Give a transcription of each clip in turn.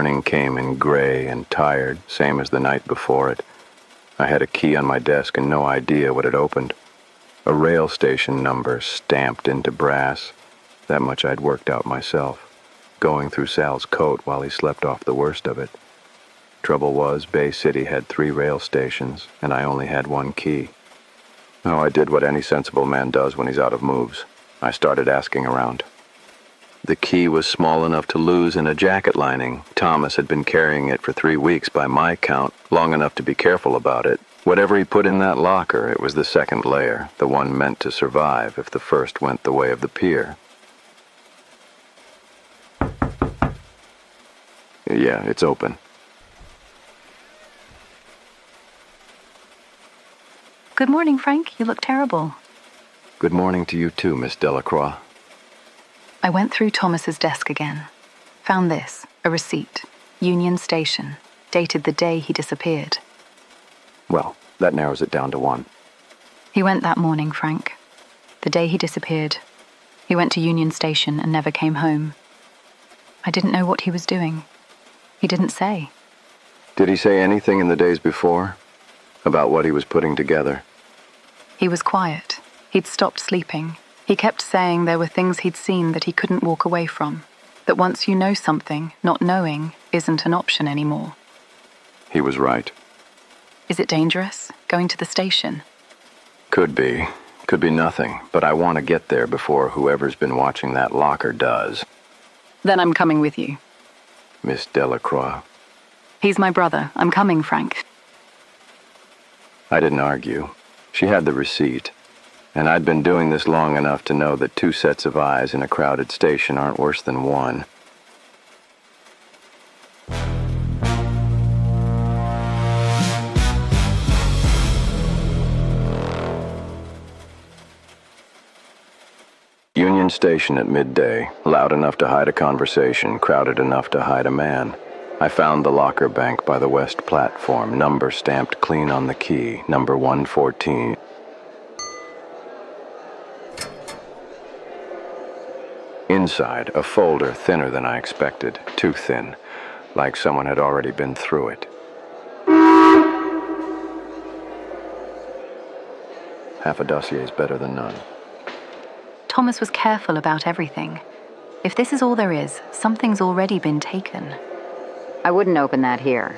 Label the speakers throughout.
Speaker 1: morning came in gray and tired, same as the night before it. I had a key on my desk and no idea what it opened. A rail station number stamped into brass. That much I'd worked out myself, going through Sal's coat while he slept off the worst of it. Trouble was, Bay City had 3 rail stations, and I only had 1 key. Oh, I did what any sensible man does when he's out of moves. I started asking around. The key was small enough to lose in a jacket lining. Thomas had been carrying it for 3 weeks by my count, long enough to be careful about it. Whatever he put in that locker, it was the second layer, the one meant to survive if the first went the way of the Pier. Yeah, it's open.
Speaker 2: Good morning, Frank. You look terrible.
Speaker 1: Good morning to you too, Miss Delacroix.
Speaker 2: I went through Thomas's desk again. Found this, a receipt. Union Station, dated the day he disappeared.
Speaker 1: Well, that narrows it down to 1.
Speaker 2: He went that morning, Frank. The day he disappeared. He went to Union Station and never came home. I didn't know what he was doing. He didn't say.
Speaker 1: Did he say anything in the days before? About what he was putting together?
Speaker 2: He was quiet. He'd stopped sleeping. He kept saying there were things he'd seen that he couldn't walk away from. That once you know something, not knowing isn't an option anymore.
Speaker 1: He was right.
Speaker 2: Is it dangerous, going to the station?
Speaker 1: Could be. Could be nothing, but I want to get there before whoever's been watching that locker does.
Speaker 2: Then I'm coming with you.
Speaker 1: Miss Delacroix.
Speaker 2: He's my brother. I'm coming, Frank.
Speaker 1: I didn't argue. She had the receipt. And I'd been doing this long enough to know that 2 sets of eyes in a crowded station aren't worse than 1. Union Station at midday, loud enough to hide a conversation, crowded enough to hide a man. I found the locker bank by the west platform, number stamped clean on the key, number 114. Inside, a folder thinner than I expected, too thin, like someone had already been through it. Half a dossier is better than none.
Speaker 2: Thomas was careful about everything. If this is all there is, something's already been taken.
Speaker 3: I wouldn't open that here.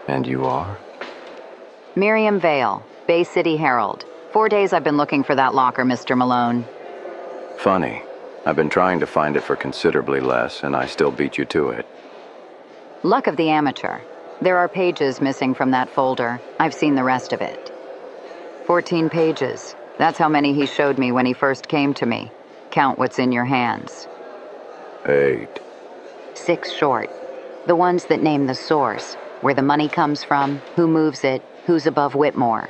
Speaker 1: And you are?
Speaker 3: Miriam Vale, Bay City Herald. 4 days I've been looking for that locker, Mr. Malone.
Speaker 1: Funny. I've been trying to find it for considerably less, and I still beat you to it.
Speaker 3: Luck of the amateur. There are pages missing from that folder. I've seen the rest of it. 14 pages. That's how many he showed me when he first came to me. Count what's in your hands.
Speaker 1: 8.
Speaker 3: 6 short. The ones that name the source, where the money comes from, who moves it, who's above Whitmore.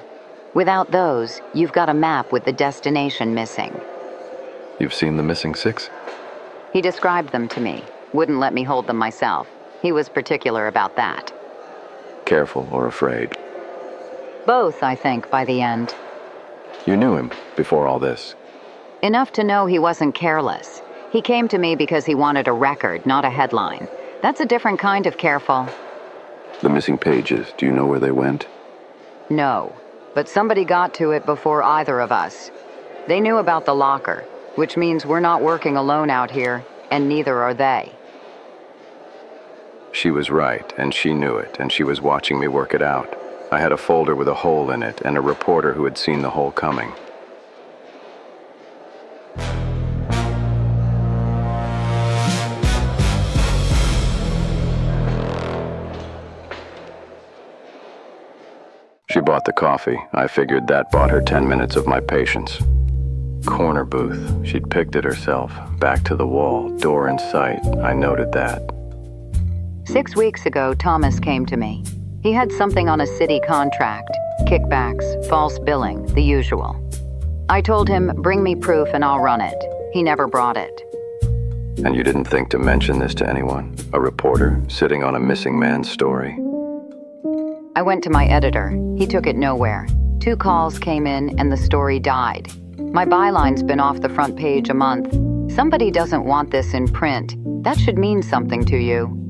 Speaker 3: Without those, you've got a map with the destination missing.
Speaker 1: You've seen the missing 6?
Speaker 3: He described them to me. Wouldn't let me hold them myself. He was particular about that.
Speaker 1: Careful or afraid?
Speaker 3: Both, I think, by the end.
Speaker 1: You knew him before all this?
Speaker 3: Enough to know he wasn't careless. He came to me because he wanted a record, not a headline. That's a different kind of careful.
Speaker 1: The missing pages, do you know where they went?
Speaker 3: No, but somebody got to it before either of us. They knew about the locker, which means we're not working alone out here, and neither are they.
Speaker 1: She was right, and she knew it, and she was watching me work it out. I had a folder with a hole in it, and a reporter who had seen the hole coming. She bought the coffee. I figured that bought her 10 minutes of my patience. Corner booth. She'd picked it herself. Back to the wall. Door in sight. I noted that.
Speaker 3: 6 weeks ago, Thomas came to me. He had something on a city contract. Kickbacks, false billing, the usual. I told him, bring me proof and I'll run it. He never brought it.
Speaker 1: And you didn't think to mention this to anyone? A reporter sitting on a missing man's story?
Speaker 3: I went to my editor. He took it nowhere. 2 calls came in and the story died. My byline's been off the front page a month. Somebody doesn't want this in print. That should mean something to you.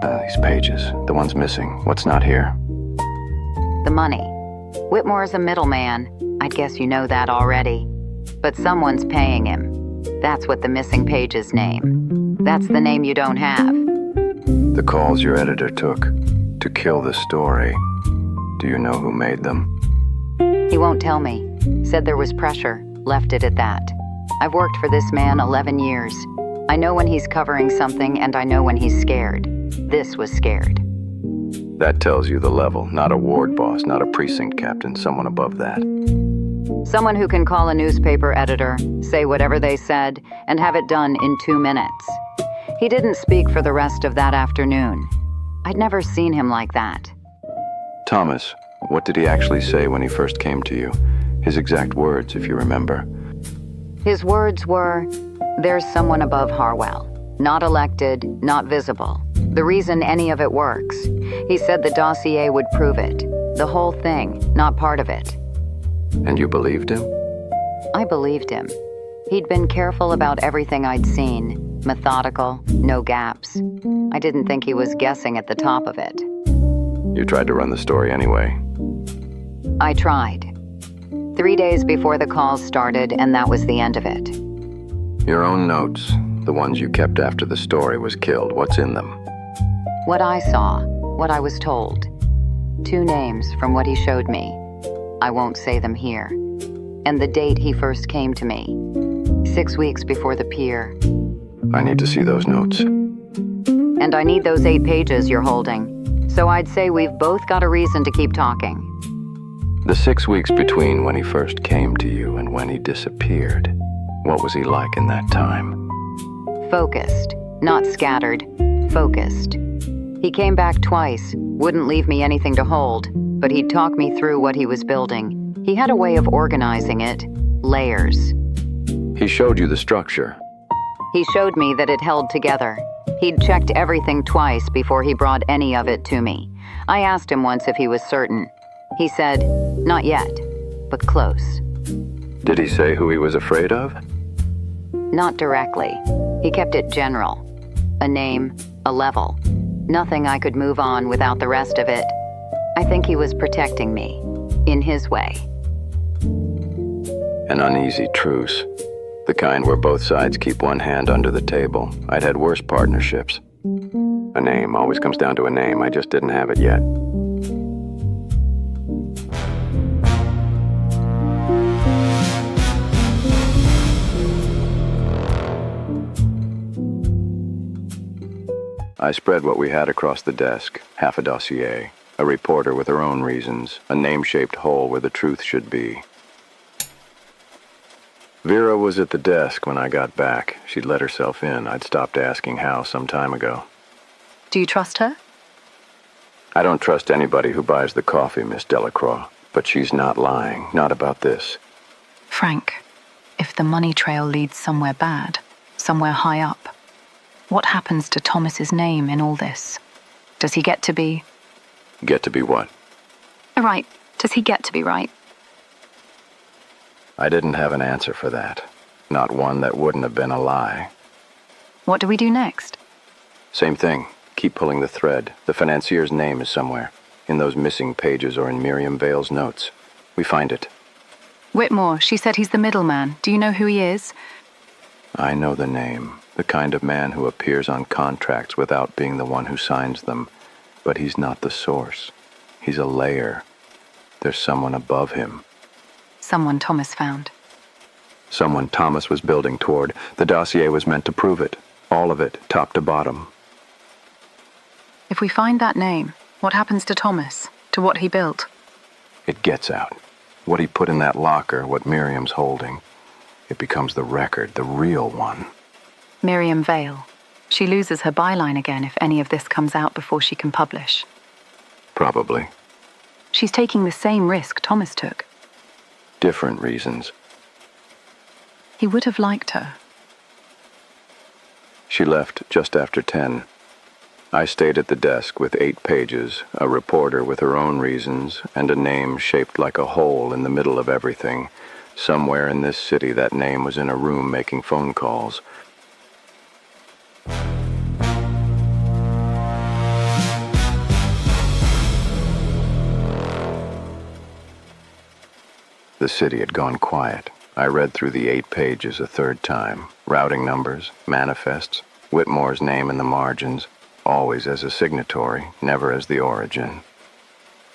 Speaker 1: These pages, the ones missing. What's not here?
Speaker 3: The money. Whitmore's a middleman. I'd guess you know that already. But someone's paying him. That's what the missing pages name. That's the name you don't have.
Speaker 1: The calls your editor took to kill the story. Do you know who made them?
Speaker 3: He won't tell me. Said there was pressure. Left it at that. I've worked for this man 11 years. I know when he's covering something, and I know when he's scared. This was scared.
Speaker 1: That tells you the level. Not a ward boss, not a precinct captain, someone above that.
Speaker 3: Someone who can call a newspaper editor, say whatever they said, and have it done in 2 minutes. He didn't speak for the rest of that afternoon. I'd never seen him like that.
Speaker 1: Thomas, what did he actually say when he first came to you? His exact words, if you remember.
Speaker 3: His words were, "There's someone above Harwell. Not elected, not visible. The reason any of it works." He said the dossier would prove it. The whole thing, not part of it.
Speaker 1: And you believed him?
Speaker 3: I believed him. He'd been careful about everything I'd seen. Methodical, no gaps. I didn't think he was guessing at the top of it.
Speaker 1: You tried to run the story anyway.
Speaker 3: I tried. 3 days before the calls started, and that was the end of it.
Speaker 1: Your own notes, the ones you kept after the story was killed, what's in them?
Speaker 3: What I saw, what I was told. 2 names from what he showed me. I won't say them here. And the date he first came to me. 6 weeks before the Pier.
Speaker 1: I need to see those notes.
Speaker 3: And I need those 8 pages you're holding. So I'd say we've both got a reason to keep talking.
Speaker 1: The 6 weeks between when he first came to you and when he disappeared, what was he like in that time?
Speaker 3: Focused, not scattered. Focused. He came back twice, wouldn't leave me anything to hold, but he'd talk me through what he was building. He had a way of organizing it. Layers.
Speaker 1: He showed you the structure.
Speaker 3: He showed me that it held together. He'd checked everything twice before he brought any of it to me. I asked him once if he was certain. He said, "Not yet, but close."
Speaker 1: Did he say who he was afraid of?
Speaker 3: Not directly. He kept it general. A name, a level. Nothing I could move on without the rest of it. I think he was protecting me, in his way.
Speaker 1: An uneasy truce. The kind where both sides keep one hand under the table. I'd had worse partnerships. A name always comes down to a name. I just didn't have it yet. I spread what we had across the desk, half a dossier, a reporter with her own reasons, a name-shaped hole where the truth should be. Vera was at the desk when I got back. She'd let herself in. I'd stopped asking how some time ago.
Speaker 2: Do you trust her?
Speaker 1: I don't trust anybody who buys the coffee, Miss Delacroix, but she's not lying, not about this.
Speaker 2: Frank, if the money trail leads somewhere bad, somewhere high up, what happens to Thomas's name in all this? Does he get to be...
Speaker 1: Get to be what?
Speaker 2: Right. Does he get to be right?
Speaker 1: I didn't have an answer for that. Not one that wouldn't have been a lie.
Speaker 2: What do we do next?
Speaker 1: Same thing. Keep pulling the thread. The financier's name is somewhere. In those missing pages or in Miriam Vale's notes. We find it.
Speaker 2: Whitmore, she said he's the middleman. Do you know who he is?
Speaker 1: I know the name. The kind of man who appears on contracts without being the one who signs them. But he's not the source. He's a layer. There's someone above him.
Speaker 2: Someone Thomas found.
Speaker 1: Someone Thomas was building toward. The dossier was meant to prove it. All of it, top to bottom.
Speaker 2: If we find that name, what happens to Thomas? To what he built?
Speaker 1: It gets out. What he put in that locker, what Miriam's holding. It becomes the record, the real one.
Speaker 2: Miriam Vale. She loses her byline again if any of this comes out before she can publish.
Speaker 1: Probably.
Speaker 2: She's taking the same risk Thomas took.
Speaker 1: Different reasons.
Speaker 2: He would have liked her.
Speaker 1: She left just after 10. I stayed at the desk with 8 pages, a reporter with her own reasons, and a name shaped like a hole in the middle of everything. Somewhere in this city, that name was in a room making phone calls. The city had gone quiet. I read through the 8 pages a third time. Routing numbers, manifests, Whitmore's name in the margins, always as a signatory, never as the origin.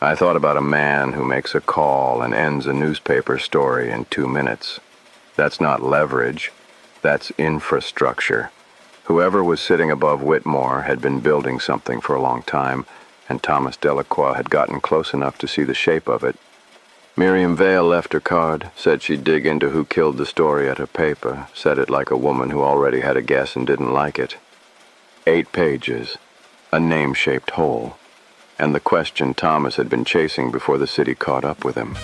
Speaker 1: I thought about a man who makes a call and ends a newspaper story in 2 minutes. That's not leverage. That's infrastructure. Whoever was sitting above Whitmore had been building something for a long time, and Thomas Delacroix had gotten close enough to see the shape of it. Miriam Vale left her card, said she'd dig into who killed the story at her paper, said it like a woman who already had a guess and didn't like it. 8 pages, a name-shaped hole, and the question Thomas had been chasing before the city caught up with him.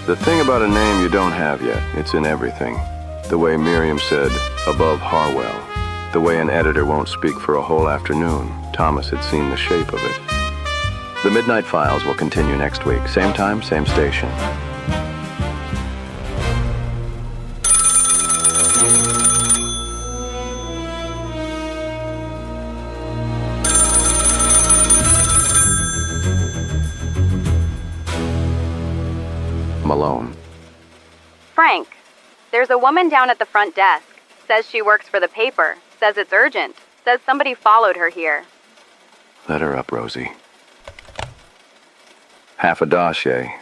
Speaker 1: The thing about a name you don't have yet, it's in everything. The way Miriam said, above Harwell. The way an editor won't speak for a whole afternoon. Thomas had seen the shape of it. The Midnight Files will continue next week. Same time, same station. Malone.
Speaker 4: Frank, there's a woman down at the front desk. Says she works for the paper. Says it's urgent. Says somebody followed her here.
Speaker 1: Let her up, Rosie. Half a dossier,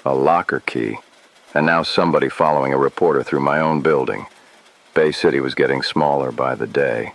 Speaker 1: a locker key, and now somebody following a reporter through my own building. Bay City was getting smaller by the day.